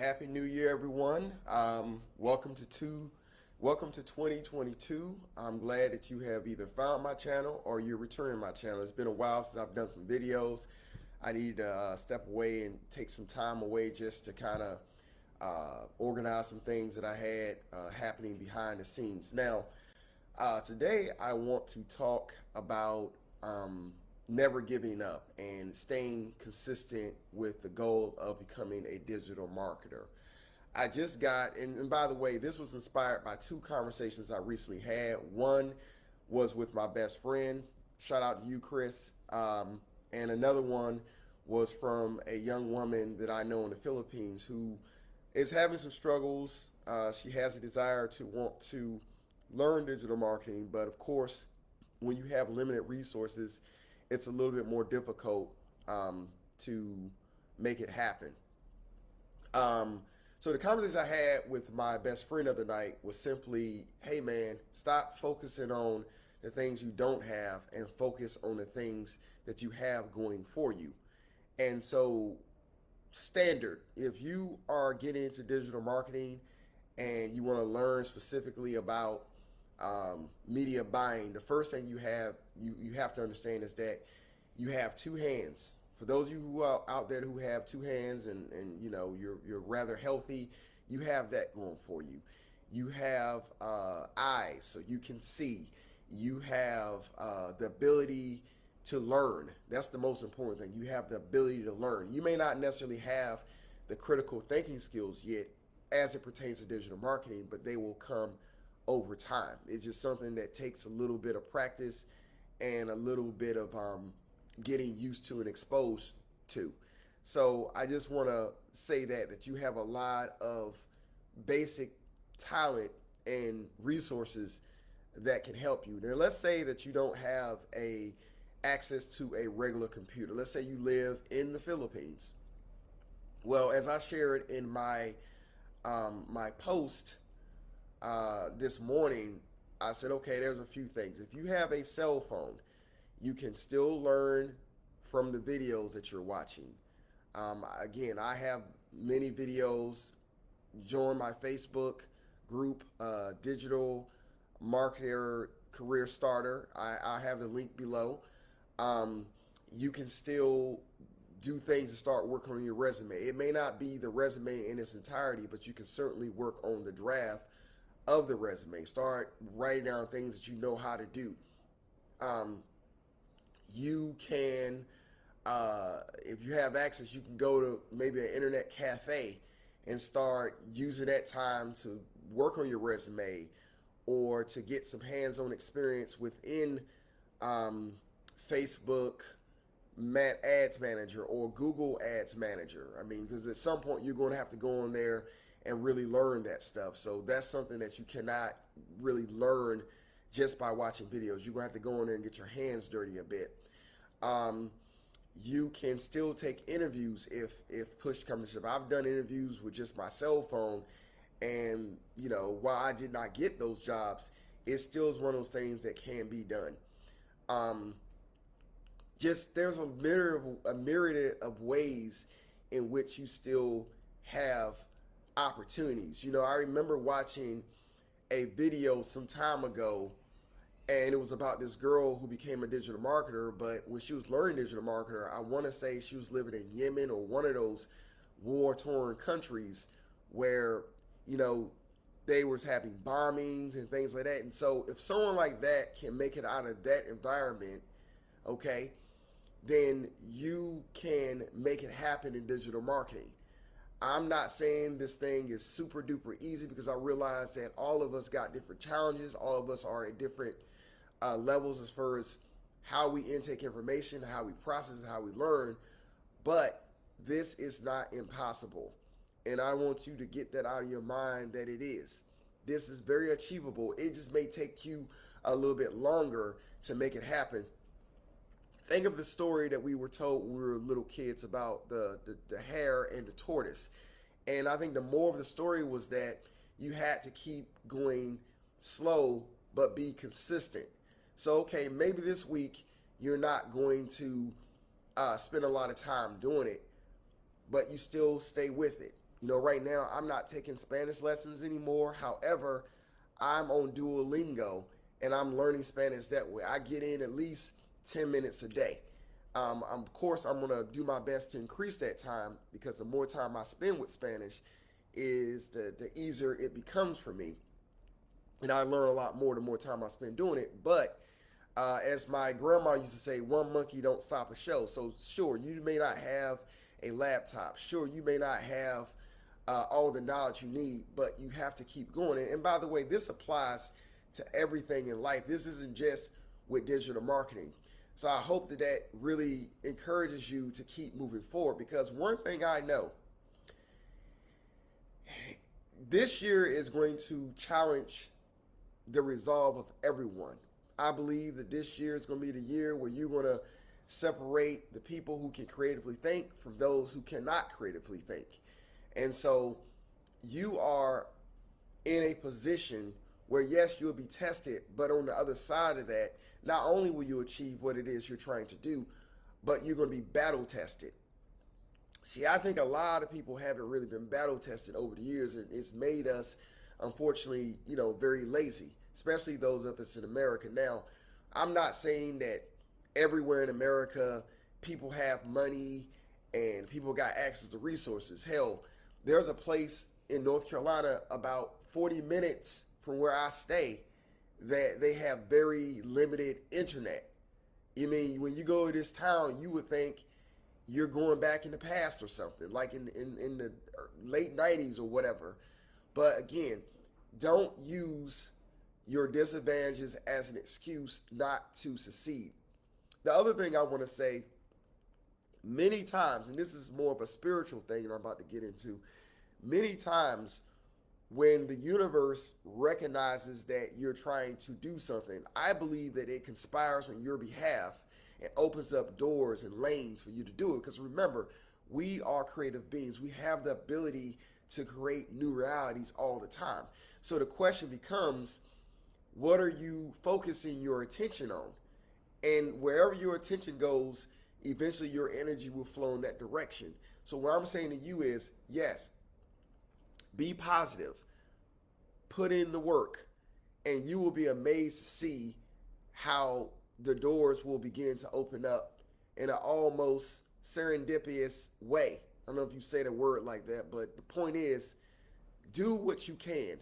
Happy New Year, everyone. Welcome to 2022. I'm glad that you have either found my channel or you're returning my channel. It's been a while since I've done some videos. I need to step away and take some time away just to kind of organize some things that I had happening behind the scenes. Now, today I want to talk about never giving up and staying consistent with the goal of becoming a digital marketer. I just got, and by the way, this was inspired by two conversations I recently had. One was with my best friend. Shout out to you, Chris. And another one was from a young woman that I know in the Philippines who is having some struggles. She has a desire to want to learn digital marketing, but of course, when you have limited resources, it's a little bit more difficult to make it happen. So the conversation I had with my best friend the other night was simply, hey man, stop focusing on the things you don't have and focus on the things that you have going for you. And so standard, if you are getting into digital marketing and you want to learn specifically about media buying, the first thing you have to understand is that you have two hands. For those of you who are out there who have two hands and you know you're rather healthy, you have that going for you. You have eyes, so you can see. You have the ability to learn. That's the most important thing. You have the ability to learn. You may not necessarily have the critical thinking skills yet as it pertains to digital marketing, but they will come over time. It's just something that takes a little bit of practice and a little bit of getting used to and exposed to. So I just want to say that you have a lot of basic talent and resources that can help you. Now let's say that you don't have a access to a regular computer. Let's say you live in the Philippines. Well, as I shared in my my post this morning, I said, okay, there's a few things. If you have a cell phone, you can still learn from the videos that you're watching. Again, I have many videos. Join my Facebook group, Digital Marketer Career Starter. I have the link below. You can still do things to start working on your resume. It may not be the resume in its entirety, but you can certainly work on the draft of the resume. Start writing down things that you know how to do. You can, if you have access, you can go to maybe an internet cafe and start using that time to work on your resume or to get some hands-on experience within Facebook Ads Manager or Google Ads Manager. I mean, because at some point you're going to have to go on there and really learn that stuff. So that's something that you cannot really learn just by watching videos. You're going to have to go in there and get your hands dirty a bit. You can still take interviews if push comes to shove. I've done interviews with just my cell phone, and you know, while I did not get those jobs, it still is one of those things that can be done. Just there's a myriad of ways in which you still have opportunities. You know, I remember watching a video some time ago, and it was about this girl who became a digital marketer, but when she was learning digital marketer, I want to say she was living in Yemen or one of those war-torn countries where, you know, they was having bombings and things like that. And so if someone like that can make it out of that environment, okay, then you can make it happen in digital marketing. I'm not saying this thing is super duper easy, because I realize that all of us got different challenges. All of us are at different levels as far as how we intake information, how we process it, how we learn. But this is not impossible. And I want you to get that out of your mind that it is. This is very achievable. It just may take you a little bit longer to make it happen. Think of the story that we were told when we were little kids about the hare and the tortoise. And I think the moral of the story was that you had to keep going slow but be consistent. So, okay, maybe this week you're not going to spend a lot of time doing it, but you still stay with it. You know, right now I'm not taking Spanish lessons anymore. However, I'm on Duolingo and I'm learning Spanish that way. I get in at least 10 minutes a day. Of course, I'm going to do my best to increase that time because the more time I spend with Spanish is the easier it becomes for me. And I learn a lot more the more time I spend doing it. But as my grandma used to say, one monkey don't stop a show. So sure, you may not have a laptop. Sure, you may not have all the knowledge you need, but you have to keep going. And by the way, this applies to everything in life. This isn't just with digital marketing. So I hope that that really encourages you to keep moving forward, because one thing I know, this year is going to challenge the resolve of everyone. I believe that this year is going to be the year where you're going to separate the people who can creatively think from those who cannot creatively think. And so you are in a position where, yes, you'll be tested, but on the other side of that, not only will you achieve what it is you're trying to do, but you're going to be battle tested. See, I think a lot of people haven't really been battle tested over the years, and it's made us, unfortunately, very lazy, especially those of us in America. Now, I'm not saying that everywhere in America people have money and people got access to resources. Hell, there's a place in North Carolina about 40 minutes from where I stay that they have very limited internet. You mean, when you go to this town, you would think you're going back in the past or something, like in the late 90s or whatever. But again, don't use your disadvantages as an excuse not to succeed. The other thing I want to say, many times, and this is more of a spiritual thing that I'm about to get into, many times when the universe recognizes that you're trying to do something, I believe that it conspires on your behalf and opens up doors and lanes for you to do it. Because remember, we are creative beings. We have the ability to create new realities all the time. So the question becomes, what are you focusing your attention on? And wherever your attention goes, eventually your energy will flow in that direction. So what I'm saying to you is, yes, be positive, put in the work, and you will be amazed to see how the doors will begin to open up in an almost serendipitous way. I don't know if you say the word like that, but the point is, do what you can.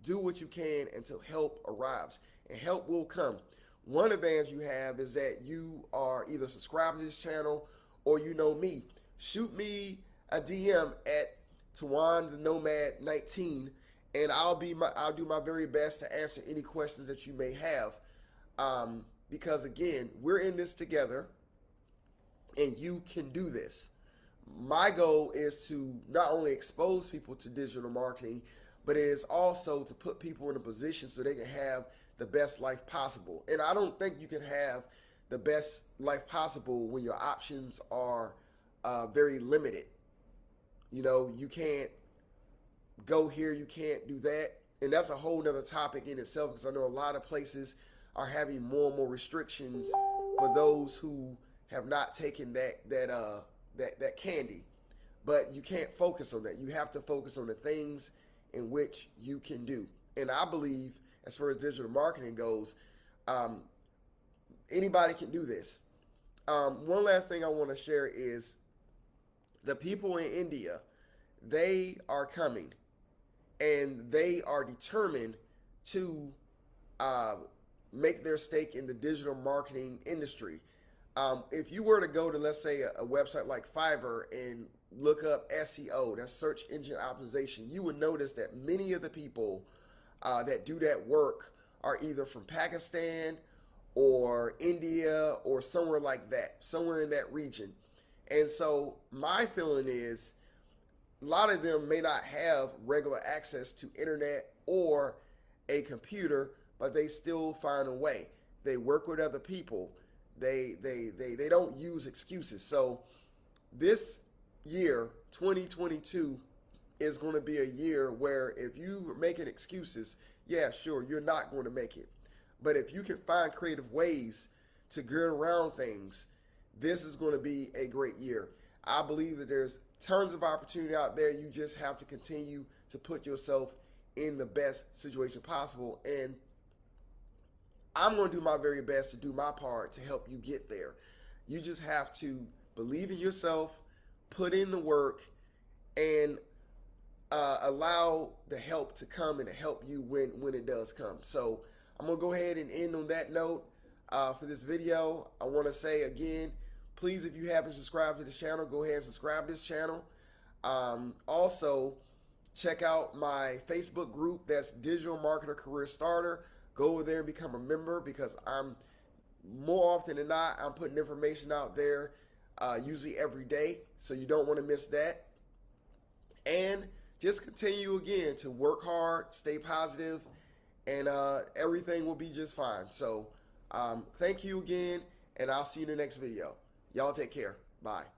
Do what you can until help arrives, and help will come. One advantage you have is that you are either subscribed to this channel or you know me. Shoot me a DM at Tawan the Nomad 19, and I'll do my very best to answer any questions that you may have. Because again, we're in this together, and you can do this. My goal is to not only expose people to digital marketing, but it is also to put people in a position so they can have the best life possible. And I don't think you can have the best life possible when your options are very limited. You can't go here, you can't do that. And that's a whole nother topic in itself, because I know a lot of places are having more and more restrictions for those who have not taken that candy. But you can't focus on that. You have to focus on the things in which you can do. And I believe, as far as digital marketing goes, anybody can do this. One last thing I want to share is the people in India, they are coming, and they are determined to make their stake in the digital marketing industry. If you were to go to, let's say, a website like Fiverr and look up SEO, that's search engine optimization, you would notice that many of the people that do that work are either from Pakistan or India or somewhere like that, somewhere in that region. And so my feeling is a lot of them may not have regular access to internet or a computer, but they still find a way. They work with other people. They don't use excuses. So this year, 2022, is going to be a year where if you're making excuses, yeah, sure, you're not going to make it. But if you can find creative ways to get around things, this is going to be a great year. I believe that there's tons of opportunity out there. You just have to continue to put yourself in the best situation possible. And I'm going to do my very best to do my part to help you get there. You just have to believe in yourself, put in the work, and allow the help to come and to help you when it does come. So I'm going to go ahead and end on that note for this video. I want to say again, please, if you haven't subscribed to this channel, go ahead and subscribe to this channel. Also, check out my Facebook group. That's Digital Marketer Career Starter. Go over there and become a member, because I'm more often than not, I'm putting information out there usually every day. So you don't want to miss that. And just continue again to work hard, stay positive, and everything will be just fine. So thank you again, and I'll see you in the next video. Y'all take care. Bye.